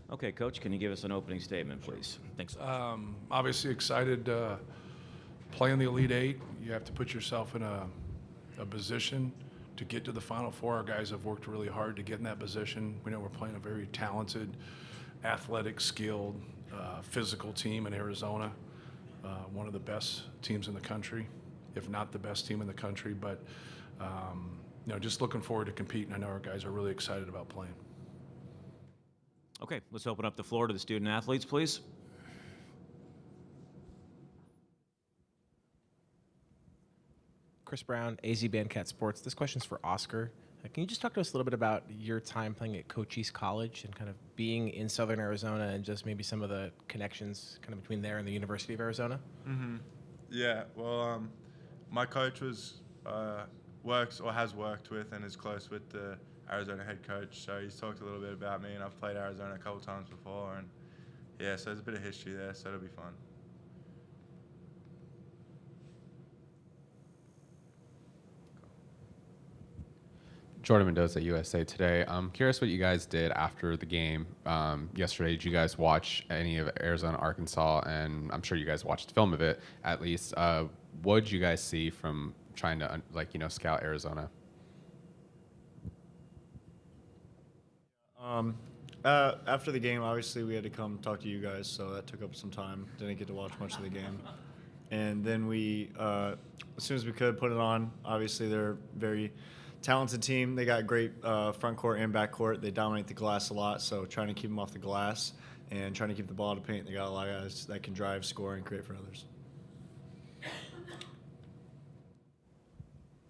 Okay, Coach, can you give us an opening statement, please? Thanks. Obviously excited to play in the Elite Eight. You have to put yourself in a position to get to the Final Four. Our guys have worked really hard to get in that position. We know we're playing a very talented, athletic, skilled, physical team in Arizona. One of the best teams in the country, if not the best team in the country. But just looking forward to competing. I know our guys are really excited about playing. Okay, let's open up the floor to the student athletes, please. Chris Brown, AZ Bandcat Sports. This question's for Oscar. Can you just talk to us a little bit about your time playing at Cochise College and kind of being in Southern Arizona and just maybe some of the connections kind of between there and the University of Arizona? Yeah, well, my coach works or has worked with and is close with the Arizona head coach, so he's talked a little bit about me, and I've played Arizona a couple times before, and yeah, so there's a bit of history there, so it'll be fun. Jordan Mendoza, USA Today. I'm curious what you guys did after the game yesterday. Did you guys watch any of Arizona, Arkansas? And I'm sure you guys watched film of it, at least. What did you guys see from trying to, scout Arizona? After the game, obviously, we had to come talk to you guys, so that took up some time. Didn't get to watch much of the game. And then we, as soon as we could, put it on. Obviously, they're a very talented team. They got great front court and back court. They dominate the glass a lot, so trying to keep them off the glass and trying to keep the ball to paint. They got a lot of guys that can drive, score, and create for others.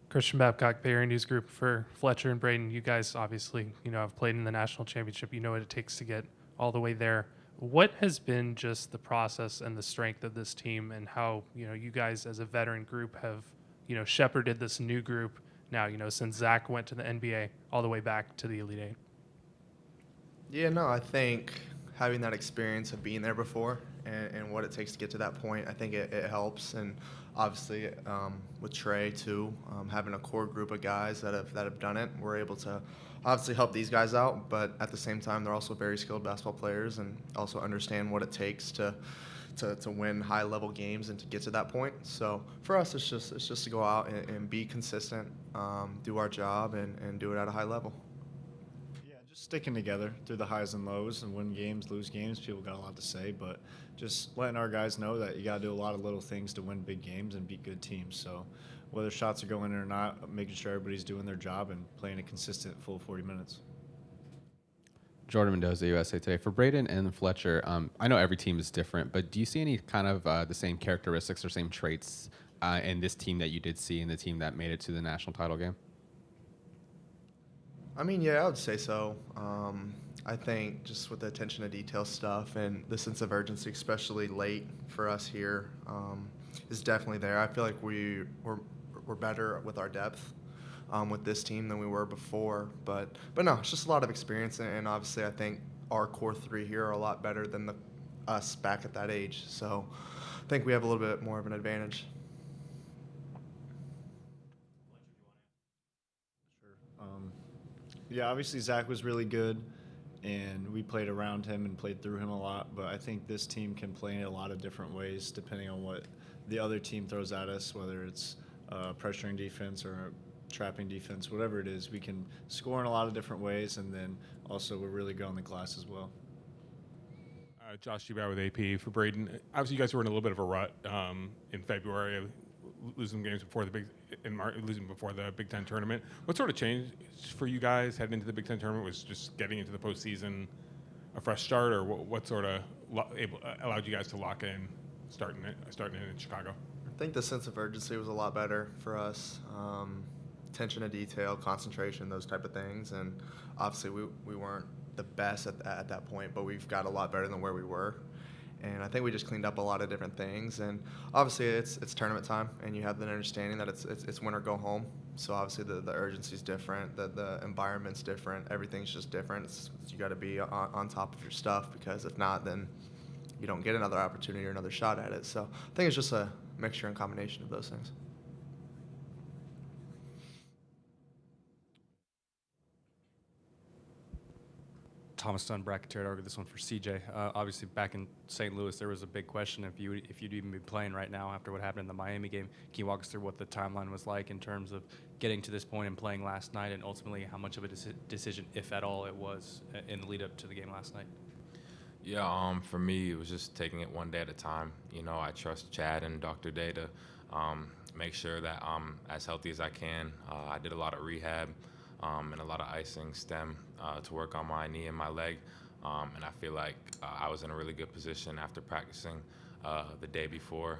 Christian Babcock, Bay Area News Group. For Fletcher and Braden, you guys obviously, have played in the national championship. You know what it takes to get all the way there. What has been just the process and the strength of this team, and how, you guys as a veteran group have, shepherded this new group now, since Zach went to the NBA all the way back to the Elite Eight? Yeah, no, I think having that experience of being there before and what it takes to get to that point, I think it helps. And obviously with Trey too, having a core group of guys that have done it, we're able to obviously help these guys out. But at the same time, they're also very skilled basketball players and also understand what it takes to win high level games and to get to that point. So for us, it's just to go out and be consistent, do our job, and do it at a high level. Just sticking together through the highs and lows and win games, lose games. People got a lot to say, but just letting our guys know that you got to do a lot of little things to win big games and beat good teams. So whether shots are going in or not, making sure everybody's doing their job and playing a consistent full 40 minutes. Jordan Mendoza, USA Today. For Braden and Fletcher, I know every team is different, but do you see any kind of the same characteristics or same traits in this team that you did see in the team that made it to the national title game? I mean, yeah, I would say so. I think just with the attention to detail stuff and the sense of urgency, especially late for us here, is definitely there. I feel like we're better with our depth with this team than we were before. But no, it's just a lot of experience, and obviously I think our core three here are a lot better than us back at that age. So I think we have a little bit more of an advantage. Yeah, obviously Zach was really good, and we played around him and played through him a lot. But I think this team can play in a lot of different ways depending on what the other team throws at us, whether it's pressuring defense or trapping defense, whatever it is. We can score in a lot of different ways, and then also we're really good on the glass as well. Josh Gibauer with AP. For Braden, obviously you guys were in a little bit of a rut in February, losing games before losing before the Big Ten tournament. What sort of changed for you guys heading into the Big Ten tournament? Was just getting into the postseason a fresh start, or what sort of allowed you guys to lock in starting in Chicago? I think the sense of urgency was a lot better for us. Attention to detail, concentration, those type of things, and obviously we weren't the best at that point, but we've got a lot better than where we were. And I think we just cleaned up a lot of different things. And obviously it's tournament time, and you have the understanding that it's win or go home. So obviously the urgency is different, the environment's different, everything's just different. You got to be on top of your stuff, because if not, then you don't get another opportunity or another shot at it. So I think it's just a mixture and combination of those things. Thomas Dunn, bracket Terradog. This one for CJ. Obviously, back in St. Louis, there was a big question if you'd even be playing right now after what happened in the Miami game. Can you walk us through what the timeline was like in terms of getting to this point and playing last night, and ultimately how much of a decision, if at all, it was in the lead up to the game last night? Yeah, for me, it was just taking it one day at a time. You know, I trust Chad and Dr. Day to make sure that I'm as healthy as I can. I did a lot of rehab and a lot of icing stem to work on my knee and my leg. And I feel like I was in a really good position after practicing the day before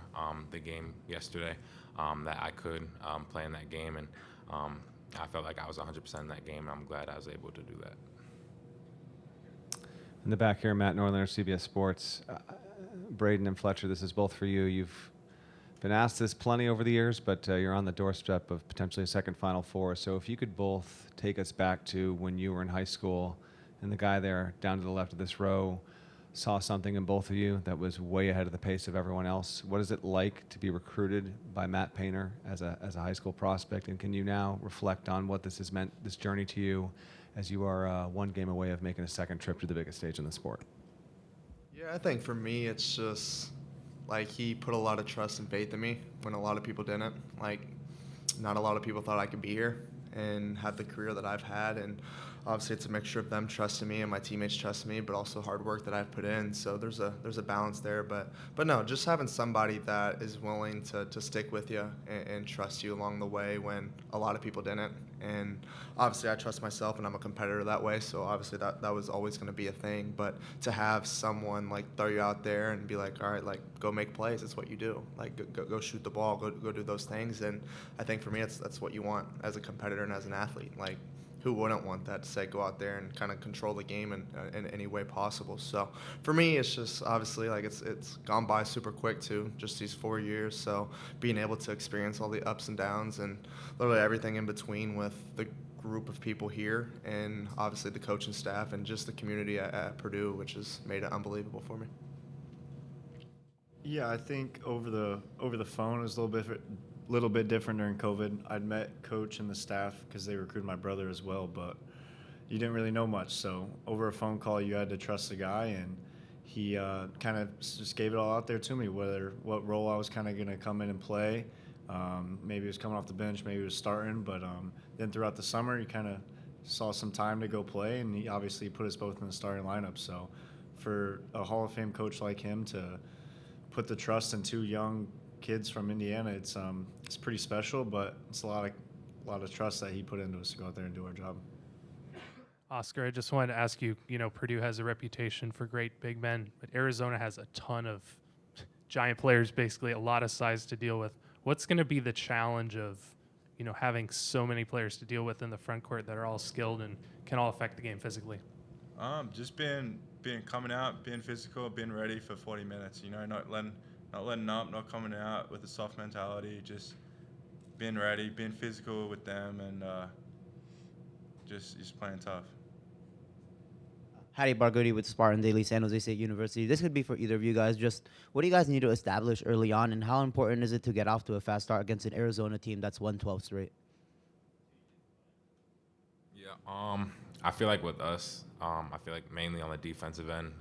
the game yesterday that I could play in that game. And I felt like I was 100% in that game, and I'm glad I was able to do that. In the back here, Matt Norlander, CBS Sports. Braden and Fletcher, this is both for you. You've been asked this plenty over the years, but you're on the doorstep of potentially a second Final Four. So if you could both take us back to when you were in high school and the guy there down to the left of this row saw something in both of you that was way ahead of the pace of everyone else. What is it like to be recruited by Matt Painter as a high school prospect? And can you now reflect on what this has meant, this journey to you, as you are one game away of making a second trip to the biggest stage in the sport? Yeah, I think for me, it's just like he put a lot of trust and faith in me when a lot of people didn't. Like, not a lot of people thought I could be here and have the career that I've had. And obviously, it's a mixture of them trusting me and my teammates trusting me, but also hard work that I've put in. So there's a balance there. But no, just having somebody that is willing to stick with you and trust you along the way when a lot of people didn't. And obviously, I trust myself, and I'm a competitor that way. So obviously, that was always going to be a thing. But to have someone like throw you out there and be like, all right, like go make plays. It's what you do. Like go shoot the ball. Go do those things. And I think for me, that's what you want as a competitor and as an athlete. Like, who wouldn't want that to say go out there and kind of control the game in any way possible? So for me, it's just obviously like it's gone by super quick too, just these 4 years. So being able to experience all the ups and downs and literally everything in between with the group of people here and obviously the coaching staff and just the community at Purdue, which has made it unbelievable for me. Yeah, I think over the phone it was a little bit different during COVID. I'd met Coach and the staff because they recruited my brother as well, but you didn't really know much. So over a phone call, you had to trust the guy, and he kind of just gave it all out there to me, what role I was kind of going to come in and play. Maybe it was coming off the bench, maybe it was starting, but then throughout the summer, you kind of saw some time to go play, and he obviously put us both in the starting lineup. So for a Hall of Fame coach like him to put the trust in two young kids from Indiana, it's pretty special, but it's a lot of trust that he put into us to go out there and do our job. Oscar, I just wanted to ask you, Purdue has a reputation for great big men, but Arizona has a ton of giant players, basically a lot of size to deal with. What's going to be the challenge of, having so many players to deal with in the front court that are all skilled and can all affect the game physically? Just being coming out, being physical, being ready for 40 minutes, not letting up, not coming out with a soft mentality, just being ready, being physical with them, and just playing tough. Hattie Barghouti with Spartan Daily, San Jose State University. This could be for either of you guys. Just what do you guys need to establish early on, and how important is it to get off to a fast start against an Arizona team that's won 12 straight? Yeah, I feel like with us, I feel like mainly on the defensive end,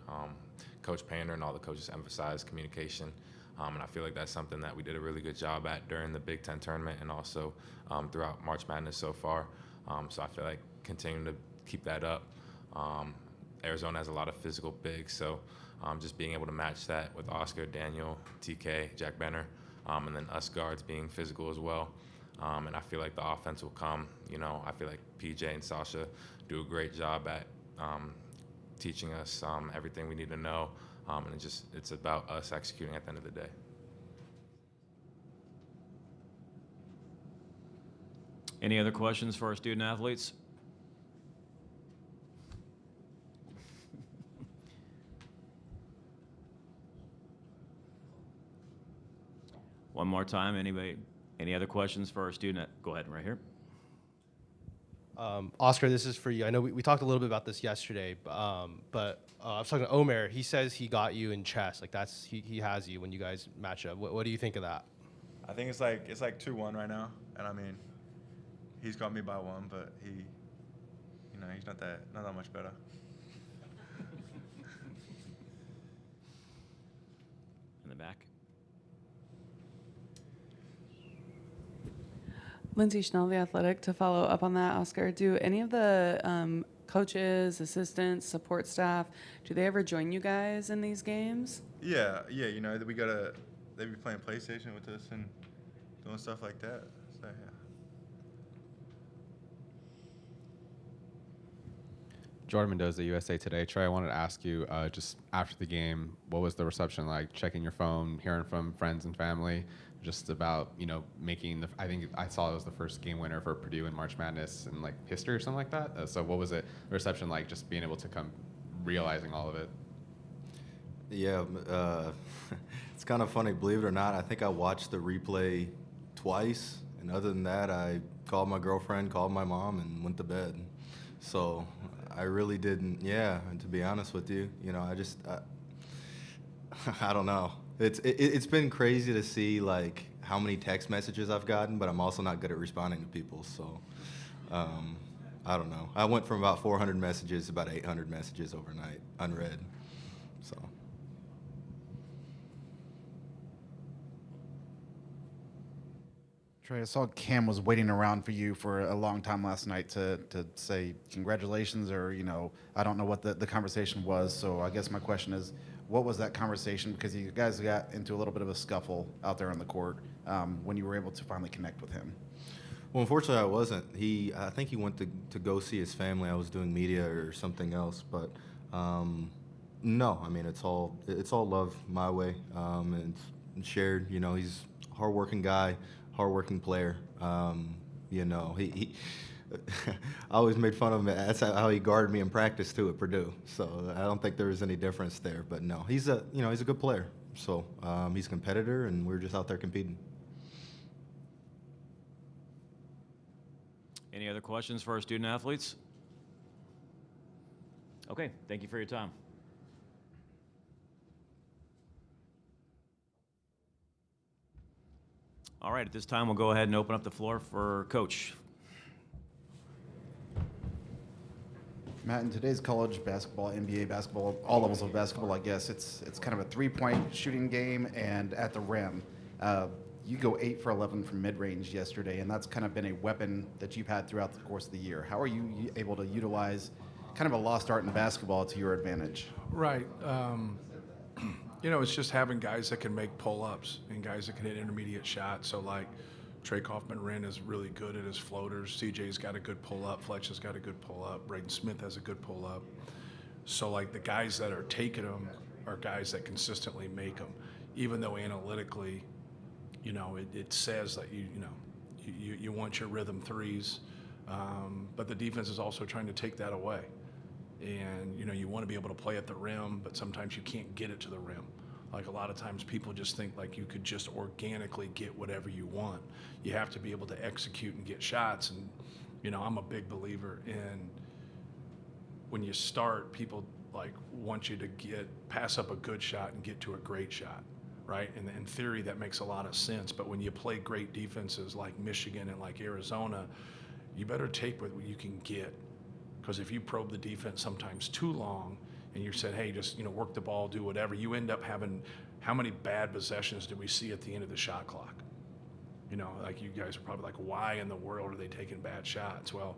Coach Painter and all the coaches emphasize communication. And I feel like that's something that we did a really good job at during the Big Ten tournament and also throughout March Madness so far. So I feel like continuing to keep that up. Arizona has a lot of physical bigs, so just being able to match that with Oscar, Daniel, TK, Jack Benner, and then us guards being physical as well. And I feel like the offense will come. I feel like PJ and Sasha do a great job at teaching us everything we need to know. And it's about us executing at the end of the day. Any other questions for our student athletes? One more time, anybody? Any other questions for our student? Go ahead, right here. Oscar, this is for you. I know we talked a little bit about this yesterday, but I was talking to Omer. He says he got you in chess. Like he has you when you guys match up. What do you think of that? I think it's like 2-1 right now, and I mean, he's got me by 1, but he's not that much better. Lindsay Schnell, The Athletic, to follow up on that, Oscar, do any of the coaches, assistants, support staff, do they ever join you guys in these games? Yeah, you know, they be playing PlayStation with us and doing stuff like that. So, yeah. Jordan Mendoza, USA Today. Trey, I wanted to ask you, just after the game, what was the reception like? Checking your phone, hearing from friends and family, just about, you know, making the. I think I saw it was the first game winner for Purdue in March Madness in like history or something like that. So what was it? The reception like? Just being able to come, realizing all of it. Yeah, it's kind of funny. Believe it or not, I think I watched the replay twice, and other than that, I called my girlfriend, called my mom, and went to bed. So I really didn't. Yeah, and to be honest with you, you know, I don't know. It's been crazy to see like how many text messages I've gotten, but I'm also not good at responding to people. So I don't know. I went from about 400 messages to about 800 messages overnight, unread. So. Trey, I saw Cam was waiting around for you for a long time last night to say congratulations, or, you know, I don't know what the conversation was. So I guess my question is, what was that conversation? Because you guys got into a little bit of a scuffle out there on the court when you were able to finally connect with him. Well, unfortunately, I wasn't. I think he went to go see his family. I was doing media or something else, but no. I mean, it's all love my way, and it's shared. You know, he's a hardworking guy, hardworking player. You know, he I always made fun of him. That's how he guarded me in practice too at Purdue. So I don't think there was any difference there. But no, he's a good player. So he's a competitor, and we're just out there competing. Any other questions for our student athletes? Okay, thank you for your time. All right, at this time, we'll go ahead and open up the floor for Coach. Matt, in today's college basketball, NBA basketball, all levels of basketball, I guess, it's kind of a three-point shooting game and at the rim. You go 8 for 11 from mid-range yesterday, and that's kind of been a weapon that you've had throughout the course of the year. How are you able to utilize kind of a lost art in basketball to your advantage? Right. You know, it's just having guys that can make pull-ups and guys that can hit intermediate shots. So, like, Trey Kaufman-Wren is really good at his floaters. CJ's got a good pull-up. Fletcher's got a good pull-up. Braden Smith has a good pull-up. So, like, the guys that are taking them are guys that consistently make them, even though analytically, you know, it says that you want your rhythm threes, but the defense is also trying to take that away. And, you know, you want to be able to play at the rim, but sometimes you can't get it to the rim. Like, a lot of times people just think like you could just organically get whatever you want. You have to be able to execute and get shots. And, you know, I'm a big believer in when you start, people like want you to pass up a good shot and get to a great shot, right? And in theory, that makes a lot of sense. But when you play great defenses like Michigan and like Arizona, you better take what you can get. Because if you probe the defense sometimes too long and you said, hey, just, you know, work the ball, do whatever, you end up having, how many bad possessions do we see at the end of the shot clock? You know, like, you guys are probably like, why in the world are they taking bad shots? Well,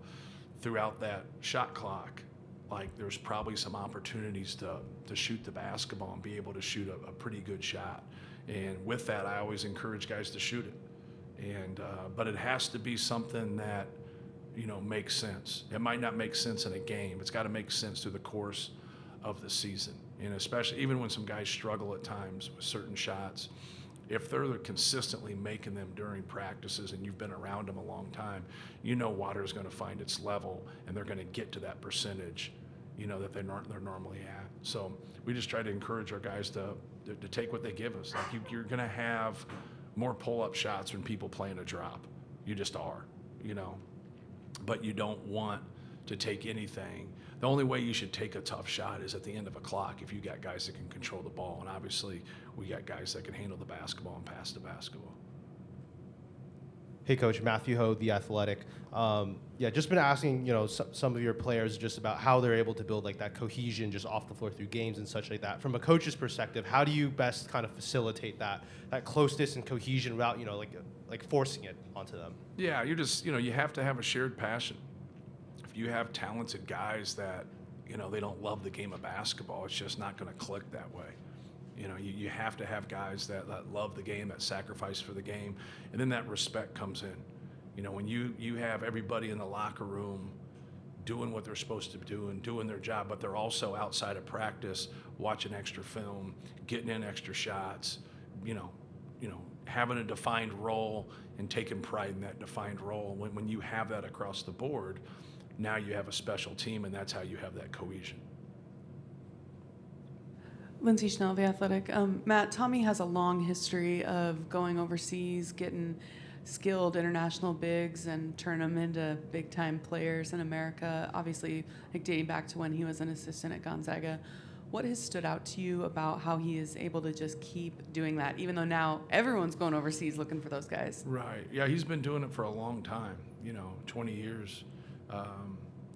throughout that shot clock, like, there's probably some opportunities to shoot the basketball and be able to shoot a pretty good shot. And with that, I always encourage guys to shoot it. And but it has to be something that, you know, makes sense. It might not make sense in a game. It's got to make sense through the course of the season. And especially even when some guys struggle at times with certain shots, if they're consistently making them during practices and you've been around them a long time, you know water is going to find its level and they're going to get to that percentage, you know, that they're normally at. So we just try to encourage our guys to take what they give us. Like, you're going to have more pull-up shots when people playing a drop. You just are, you know. But you don't want to take anything. The only way you should take a tough shot is at the end of a clock if you got guys that can control the ball. And obviously, we got guys that can handle the basketball and pass the basketball. Hey, Coach. Matthew Ho, The Athletic. Yeah, just been asking, some of your players just about how they're able to build like that cohesion just off the floor through games and such like that. From a coach's perspective, how do you best kind of facilitate that closeness and cohesion without, like forcing it onto them? Yeah, you just, you have to have a shared passion. If you have talented guys that, they don't love the game of basketball, it's just not going to click that way. You have to have guys that love the game, that sacrifice for the game, and then that respect comes in. When you have everybody in the locker room doing what they're supposed to do and doing their job, but they're also outside of practice watching extra film, getting in extra shots, having a defined role and taking pride in that defined role. When you have that across the board, now you have a special team, and that's how you have that cohesion. Lindsay Schnell, The Athletic. Matt, Tommy has a long history of going overseas, getting skilled international bigs and turn them into big-time players in America, obviously like dating back to when he was an assistant at Gonzaga. What has stood out to you about how he is able to just keep doing that, even though now everyone's going overseas looking for those guys? Right. Yeah, he's been doing it for a long time, 20 years.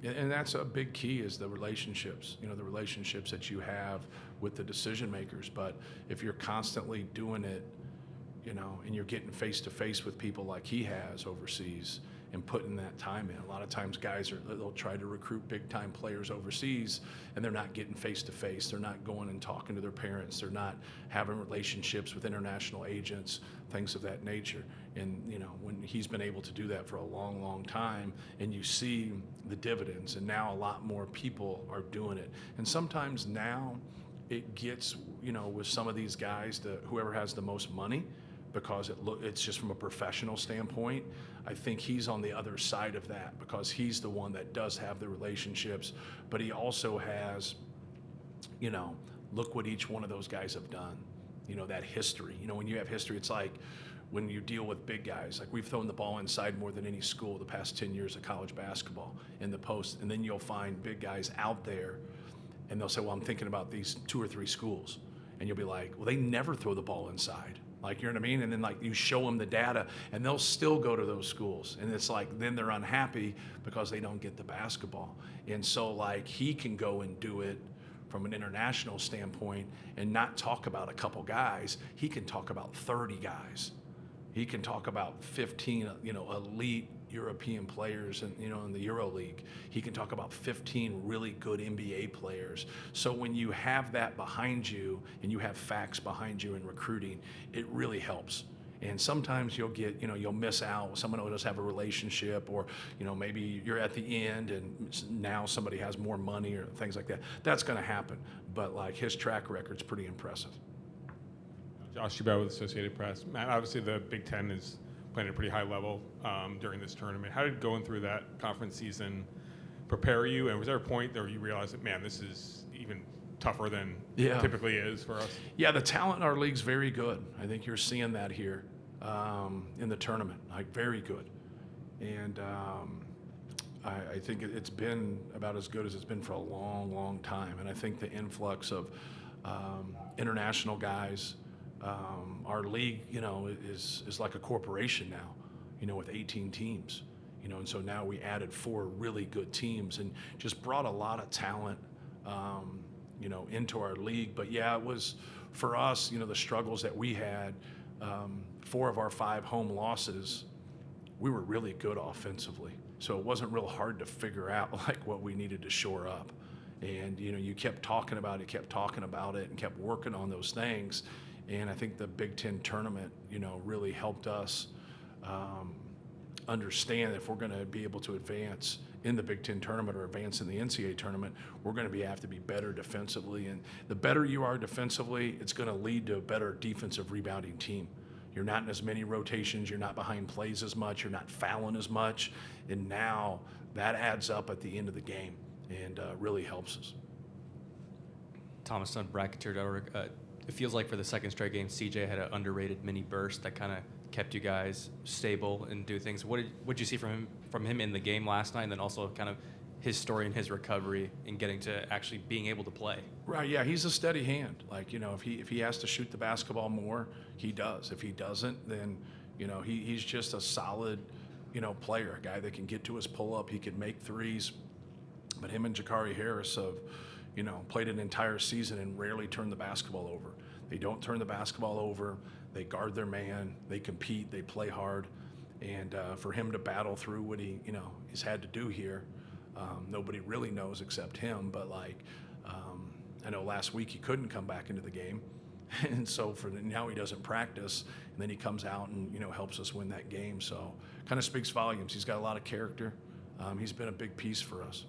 And that's a big key is the relationships, the relationships that you have with the decision makers. But if you're constantly doing it, and you're getting face to face with people like he has overseas and putting that time in. A lot of times guys they'll try to recruit big time players overseas and they're not getting face to face. They're not going and talking to their parents. They're not having relationships with international agents, things of that nature. And, when he's been able to do that for a long, long time, and you see the dividends, and now a lot more people are doing it. And sometimes now it gets, with some of these guys, whoever has the most money, because it's just from a professional standpoint. I think he's on the other side of that because he's the one that does have the relationships, but he also has, look what each one of those guys have done, that history. When you have history, it's like when you deal with big guys, like we've thrown the ball inside more than any school the past 10 years of college basketball in the post, and then you'll find big guys out there and they'll say, well, I'm thinking about these 2 or 3 schools. And you'll be like, well, they never throw the ball inside. Like, you know what I mean? And then you show them the data and they'll still go to those schools. And it's like, then they're unhappy because they don't get the basketball. And so he can go and do it from an international standpoint and not talk about a couple guys. He can talk about 30 guys. He can talk about 15, elite European players in the Euro League. He can talk about 15 really good NBA players. So when you have that behind you and you have facts behind you in recruiting, it really helps. And sometimes you'll get, you'll miss out. Someone will just have a relationship, or, maybe you're at the end and now somebody has more money or things like that. That's going to happen. But his track record's pretty impressive. Josh Schubert with Associated Press. Matt, obviously the Big Ten is playing at a pretty high level during this tournament. How did going through that conference season prepare you? And was there a point where you realized that, man, this is even tougher than it typically is for us? Yeah, the talent in our league's very good. I think you're seeing that here in the tournament, very good. And I think it's been about as good as it's been for a long, long time. And I think the influx of international guys, our league, is like a corporation now, with 18 teams, and so now we added 4 really good teams and just brought a lot of talent, into our league. But yeah, it was for us, the struggles that we had, 4 of our 5 home losses, we were really good offensively. So it wasn't real hard to figure out what we needed to shore up. And, you kept talking about it, and kept working on those things. And I think the Big Ten tournament, really helped us understand if we're going to be able to advance in the Big Ten tournament or advance in the NCAA tournament, we're going to have to be better defensively. And the better you are defensively, it's going to lead to a better defensive rebounding team. You're not in as many rotations. You're not behind plays as much. You're not fouling as much. And now that adds up at the end of the game and really helps us. Thomas Dunn, Bracketeer.org. It feels like for the second straight game, CJ had an underrated mini burst that kind of kept you guys stable and do things. What did you see from him in the game last night, and then also kind of his story and his recovery and getting to actually being able to play? Right, yeah, he's a steady hand. If he has to shoot the basketball more, he does. If he doesn't, then You know, he's just a solid, you know, player, a guy that can get to his pull-up. He can make threes. But him and Jakari Harris have, you know, played an entire season and rarely turned the basketball over. They don't turn the basketball over. They guard their man. They compete. They play hard. And for him to battle through what he, you know, he's had to do here, nobody really knows except him. But like, I know last week he couldn't come back into the game, and so now he doesn't practice, and then he comes out and, you know, helps us win that game. So kind of speaks volumes. He's got a lot of character. He's been a big piece for us.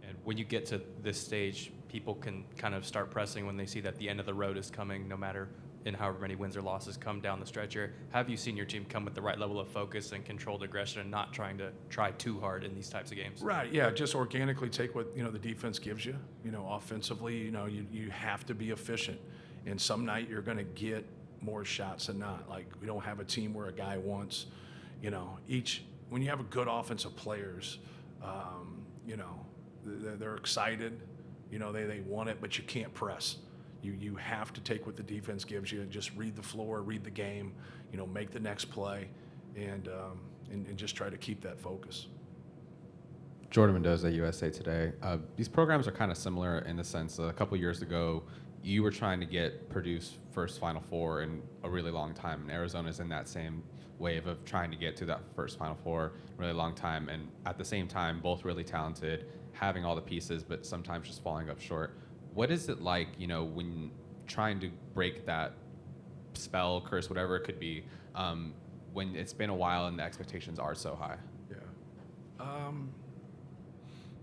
And when you get to this stage, people can kind of start pressing when they see that the end of the road is coming, no matter in however many wins or losses come down the stretch here. Have you seen your team come with the right level of focus and controlled aggression and not trying to try too hard in these types of games? Right, yeah, just organically take what, you know, the defense gives you. You know, offensively, you know, you have to be efficient. And some night you're going to get more shots than not. Like, we don't have a team where a guy wants, you know, when you have a good offensive players, you know, they're excited, you know, they want it, but you can't press. You have to take what the defense gives you and just read the floor, read the game, you know, make the next play, and just try to keep that focus. Jordan Mendoza, USA Today. These programs are kind of similar in the sense that a couple years ago, you were trying to get Purdue's first Final Four in a really long time, and Arizona's in that same wave of trying to get to that first Final Four in a really long time, and at the same time, both really talented, having all the pieces, but sometimes just falling up short. What is it like, you know, when trying to break that spell, curse, whatever it could be, when it's been a while and the expectations are so high? Yeah.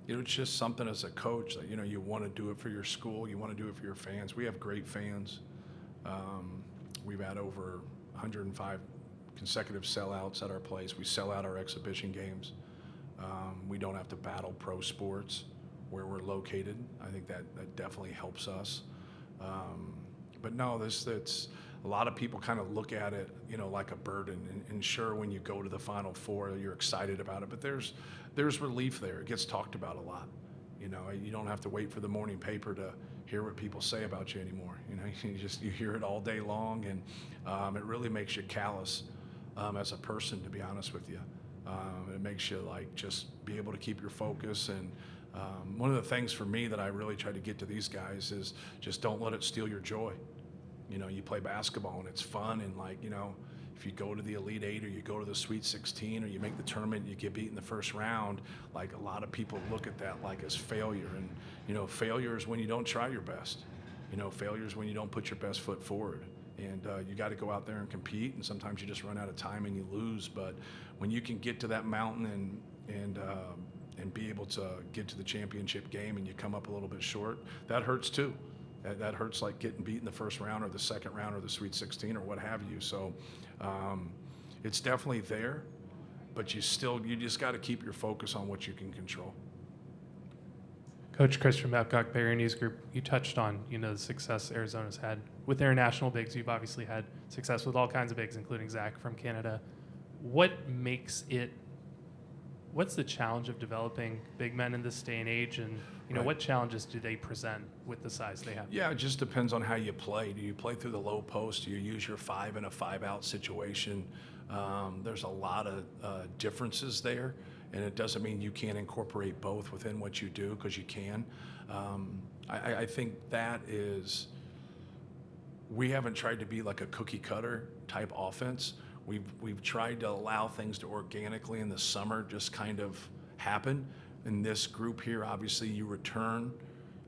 You know, it's just something as a coach that, you know, you want to do it for your school, you want to do it for your fans. We have great fans. We've had over 105 consecutive sellouts at our place. We sell out our exhibition games. We don't have to battle pro sports where we're located. I think that definitely helps us. But no, it's a lot of people kind of look at it, you know, like a burden. And sure, when you go to the Final Four, you're excited about it. But there's relief there. It gets talked about a lot. You know, you don't have to wait for the morning paper to hear what people say about you anymore. You know, you hear it all day long, and it really makes you callous as a person, to be honest with you. It makes you like just be able to keep your focus. And one of the things for me that I really try to get to these guys is just don't let it steal your joy. You know, you play basketball and it's fun, and like, you know, if you go to the Elite Eight or you go to the Sweet 16 or you make the tournament and you get beat in the first round, like a lot of people look at that like as failure. And, you know, failure is when you don't try your best. You know, failure is when you don't put your best foot forward. And you got to go out there and compete, and sometimes you just run out of time and you lose. But when you can get to that mountain and be able to get to the championship game and you come up a little bit short, that hurts too. That hurts like getting beat in the first round or the second round or the Sweet 16 or what have you. So it's definitely there, but you just got to keep your focus on what you can control. Coach Chris from Babcock Barrier News Group, you touched on, you know, the success Arizona's had with their national bigs. You've obviously had success with all kinds of bigs, including Zach from Canada. What's the challenge of developing big men in this day and age, and you know, Right. what challenges do they present with the size they have? Yeah, it just depends on how you play. Do you play through the low post? Do you use your 5 in a 5-out situation? There's a lot of differences there, and it doesn't mean you can't incorporate both within what you do, because you can. I think that is, we haven't tried to be like a cookie cutter type offense. We've tried to allow things to organically in the summer just kind of happen. In this group here, obviously you return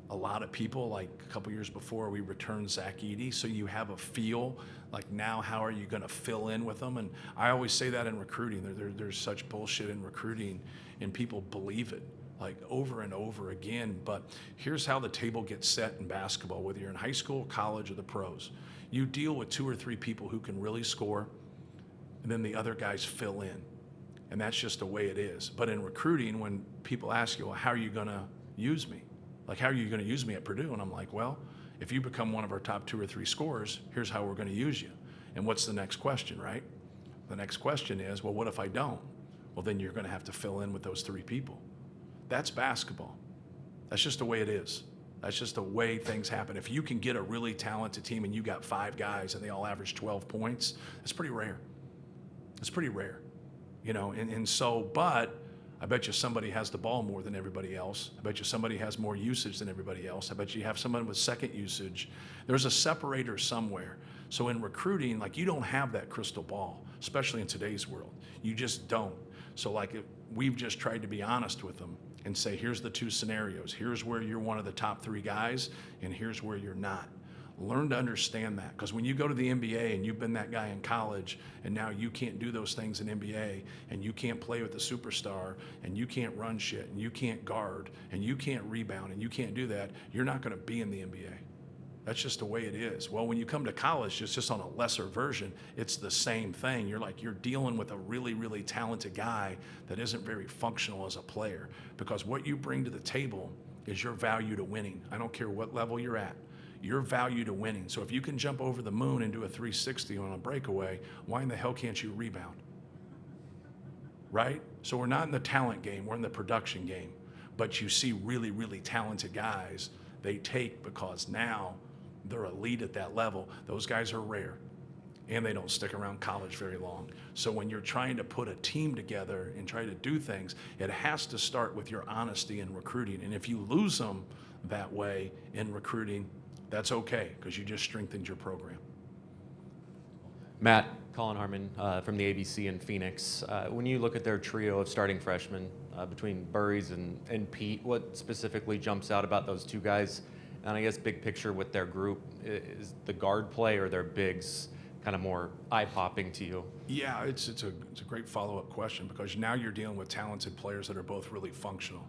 a lot of people. Like a couple years before, we returned Zach Edey, so you have a feel. Like now, how are you going to fill in with them? And I always say that in recruiting, there's such bullshit in recruiting, and people believe it like over and over again. But here's how the table gets set in basketball, whether you're in high school, college, or the pros. You deal with 2 or 3 people who can really score, and then the other guys fill in. And that's just the way it is. But in recruiting, when people ask you, well, how are you going to use me? Like, how are you going to use me at Purdue? And I'm like, well, if you become one of our top 2 or 3 scorers, here's how we're going to use you. And what's the next question, right? The next question is, well, what if I don't? Well, then you're going to have to fill in with those 3 people. That's basketball. That's just the way it is. That's just the way things happen. If you can get a really talented team and you got 5 guys and they all average 12 points, that's pretty rare. It's pretty rare, and so, but I bet you somebody has the ball more than everybody else. I bet you somebody has more usage than everybody else. I bet you have someone with second usage. There's a separator somewhere. So in recruiting, like, you don't have that crystal ball, especially in today's world. You just don't. So like, we've just tried to be honest with them and say, here's the two scenarios. Here's where you're one of the top 3 guys, and here's where you're not. Learn to understand that, because when you go to the NBA and you've been that guy in college and now you can't do those things in NBA, and you can't play with the superstar, and you can't run shit, and you can't guard, and you can't rebound, and you can't do that, you're not going to be in the NBA. That's just the way it is. Well, when you come to college, it's just on a lesser version. It's the same thing. You're dealing with a really, really talented guy that isn't very functional as a player, because what you bring to the table is your value to winning. I don't care what level you're at. Your value to winning. So if you can jump over the moon and do a 360 on a breakaway, why in the hell can't you rebound? Right? So we're not in the talent game, we're in the production game. But you see really, really talented guys, they take because now they're elite at that level. Those guys are rare, and they don't stick around college very long. So when you're trying to put a team together and try to do things, it has to start with your honesty in recruiting. And if you lose them that way in recruiting, that's okay, because you just strengthened your program. Matt, Colin Harmon from the ABC in Phoenix. When you look at their trio of starting freshmen between Burries and Pete, what specifically jumps out about those two guys? And I guess big picture with their group, is the guard play or their bigs kind of more eye-popping to you? Yeah, it's a great follow-up question, because now you're dealing with talented players that are both really functional.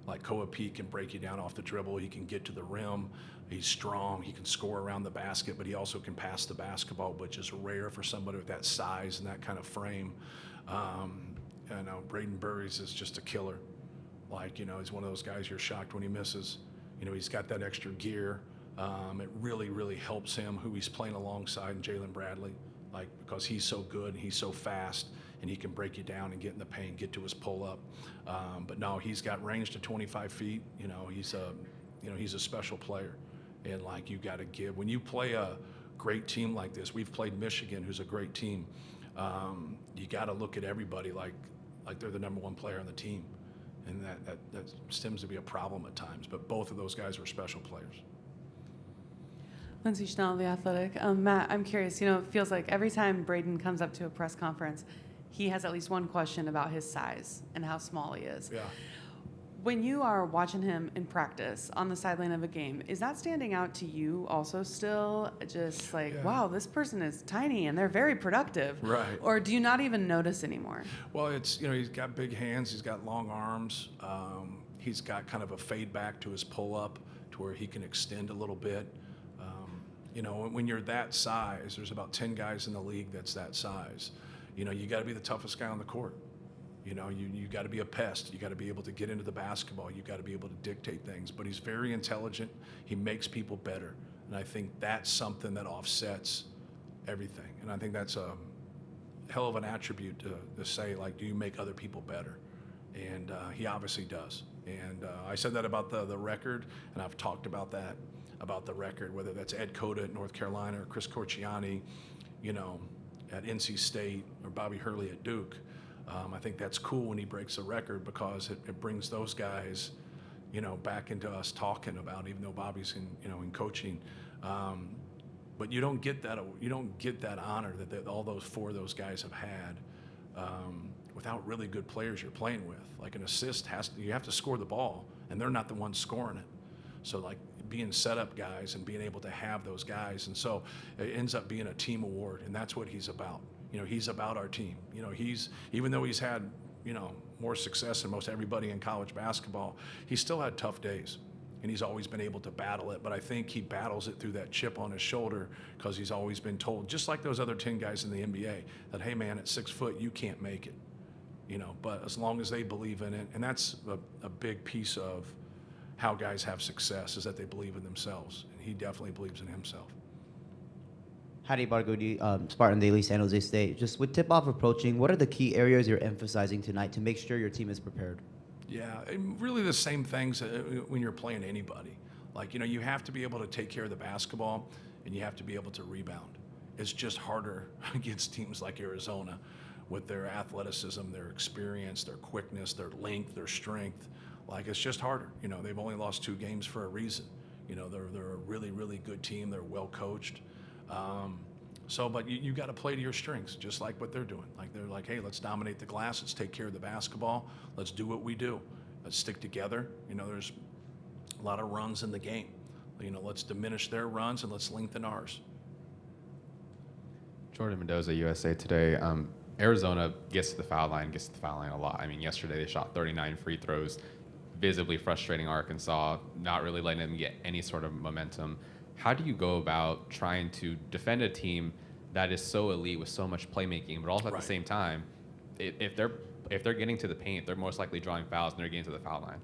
Like Koa Pete can break you down off the dribble. He can get to the rim. He's strong. He can score around the basket, but he also can pass the basketball, which is rare for somebody with that size and that kind of frame. I know Braden Burries is just a killer. Like, he's one of those guys you're shocked when he misses. He's got that extra gear. It really, really helps him who he's playing alongside, and Jalen Bradley, like, because he's so good and he's so fast, and he can break you down and get in the paint, get to his pull-up. But no, he's got range to 25 feet. He's a special player. And like, you got to give. When you play a great team like this, we've played Michigan, who's a great team. You got to look at everybody like they're the number 1 player on the team. And that seems to be a problem at times. But both of those guys were special players. Lindsay Schnell, The Athletic. Matt, I'm curious, it feels like every time Braden comes up to a press conference, he has at least one question about his size and how small he is. Yeah. When you are watching him in practice on the sideline of a game, is that standing out to you also still? Just like, wow, this person is tiny and they're very productive. Right. Or do you not even notice anymore? Well, it's, he's got big hands. He's got long arms. He's got kind of a fade back to his pull-up to where he can extend a little bit. When you're that size, there's about 10 guys in the league that's that size. You got to be the toughest guy on the court. You got to be a pest. You got to be able to get into the basketball. You got to be able to dictate things. But he's very intelligent. He makes people better. And I think that's something that offsets everything. And I think that's a hell of an attribute to say, like, do you make other people better? And he obviously does. And I said that about the record, and I've talked about that, about the record, whether that's Ed Cota at North Carolina or Chris Corciani, at NC State, or Bobby Hurley at Duke. I think that's cool when he breaks a record, because it brings those guys, back into us talking about, even though Bobby's in coaching. But you don't get that honor that all those 4 of those guys have had without really good players you're playing with. Like, an assist you have to score the ball, and they're not the ones scoring it. So like, being setup guys and being able to have those guys, and so it ends up being a team award, and that's what he's about. He's about our team. Even though he's had, more success than most everybody in college basketball, he's still had tough days, and he's always been able to battle it. But I think he battles it through that chip on his shoulder, because he's always been told, just like those other 10 guys in the NBA, that, hey man, at 6 foot, you can't make it. But as long as they believe in it, and that's a big piece of how guys have success, is that they believe in themselves. And he definitely believes in himself. Hadi Barghouti, Spartan Daily, San Jose State. Just with tip-off approaching, what are the key areas you're emphasizing tonight to make sure your team is prepared? Yeah, really the same things when you're playing anybody. Like, you have to be able to take care of the basketball, and you have to be able to rebound. It's just harder against teams like Arizona, with their athleticism, their experience, their quickness, their length, their strength. Like, it's just harder. You know, they've only lost 2 games for a reason. You know, they're a really, really good team. They're well coached. But you got to play to your strengths, just like what they're doing. Like, they're like, hey, let's dominate the glass. Let's take care of the basketball. Let's do what we do. Let's stick together. You know, there's a lot of runs in the game. You know, let's diminish their runs and let's lengthen ours. Jordan Mendoza, USA Today. Arizona gets to the foul line a lot. I mean, yesterday they shot 39 free throws, visibly frustrating Arkansas, not really letting them get any sort of momentum. How do you go about trying to defend a team that is so elite with so much playmaking, but also at the same time, if they're getting to the paint, they're most likely drawing fouls and they're getting to the foul line?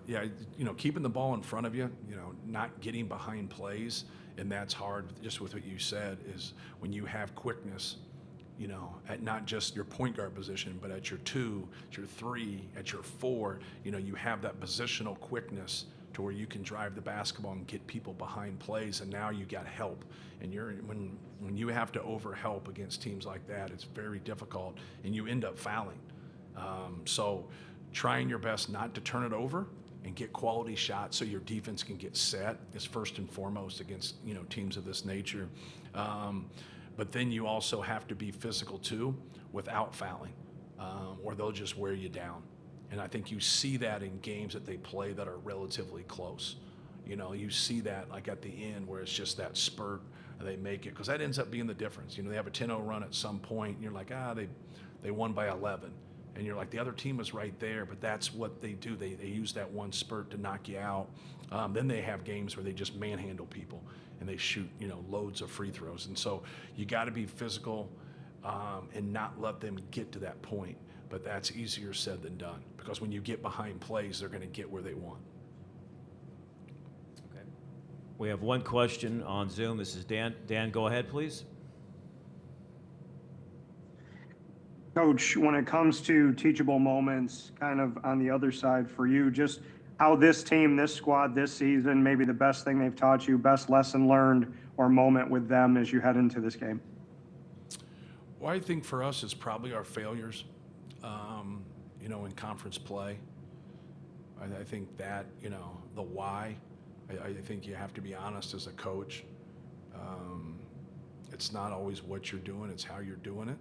Yeah, you know, keeping the ball in front of you, you know, not getting behind plays, and that's hard. Just with what you said is when you have quickness, you know, at not just your point guard position, but at your 2, at your 3, at your 4, you know, you have that positional quickness to where you can drive the basketball and get people behind plays, and now you got help. And when you have to overhelp against teams like that, it's very difficult, and you end up fouling. So trying your best not to turn it over and get quality shots so your defense can get set is first and foremost against, you know, teams of this nature. But then you also have to be physical too without fouling, or they'll just wear you down. And I think you see that in games that they play that are relatively close. You know, you see that like at the end where it's just that spurt and they make it, because that ends up being the difference. You know, they have a 10-0 run at some point and you're like, they won by 11. And you're like, the other team was right there, but that's what they do. They use that one spurt to knock you out. Then they have games where they just manhandle people and they shoot, you know, loads of free throws. And so you got to be physical and not let them get to that point. But that's easier said than done, because when you get behind plays, they're going to get where they want. Okay. We have one question on Zoom. This is Dan. Dan, go ahead, please. Coach, when it comes to teachable moments, kind of on the other side for you, just how this team, this squad, this season, maybe the best thing they've taught you, best lesson learned or moment with them as you head into this game? Well, I think for us, it's probably our failures, you know, in conference play. I think that, you know, the why, I think you have to be honest as a coach. It's not always what you're doing, it's how you're doing it.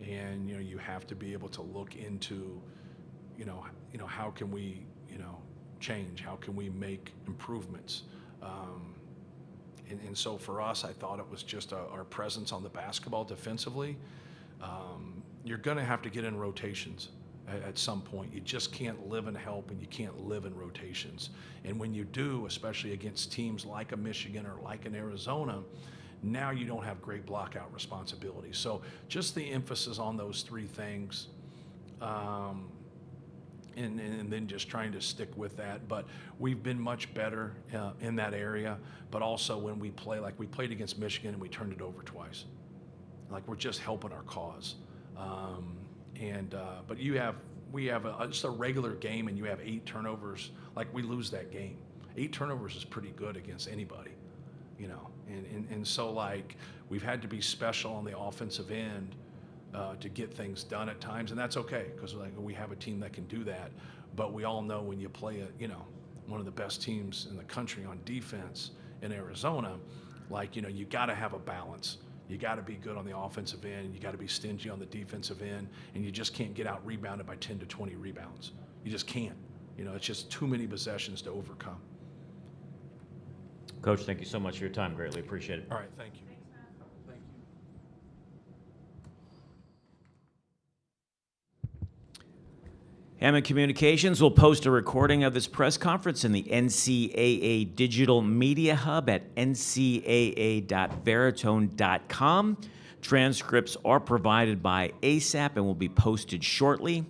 And, you know, you have to be able to look into, you know, how can we, you know, change? How can we make improvements? And so for us, I thought it was just our presence on the basketball defensively. You're going to have to get in rotations at some point. You just can't live in help and you can't live in rotations. And when you do, especially against teams like a Michigan or like an Arizona, now you don't have great blockout responsibility. So just the emphasis on those 3 things, and then just trying to stick with that. But we've been much better in that area. But also when we play, like we played against Michigan and we turned it over twice. Like we're just helping our cause. But we have just a regular game and you have 8 turnovers, like we lose that game. 8 turnovers is pretty good against anybody, you know. And so like we've had to be special on the offensive end to get things done at times, and that's okay because like we have a team that can do that. But we all know when you play one of the best teams in the country on defense in Arizona, like, you know, you got to have a balance. You got to be good on the offensive end. You got to be stingy on the defensive end, and you just can't get out rebounded by 10 to 20 rebounds. You just can't. You know, it's just too many possessions to overcome. Coach, thank you so much for your time. Greatly appreciate it. All right, thank you. Hammond Communications will post a recording of this press conference in the NCAA Digital Media Hub at ncaa.veritone.com. Transcripts are provided by ASAP and will be posted shortly.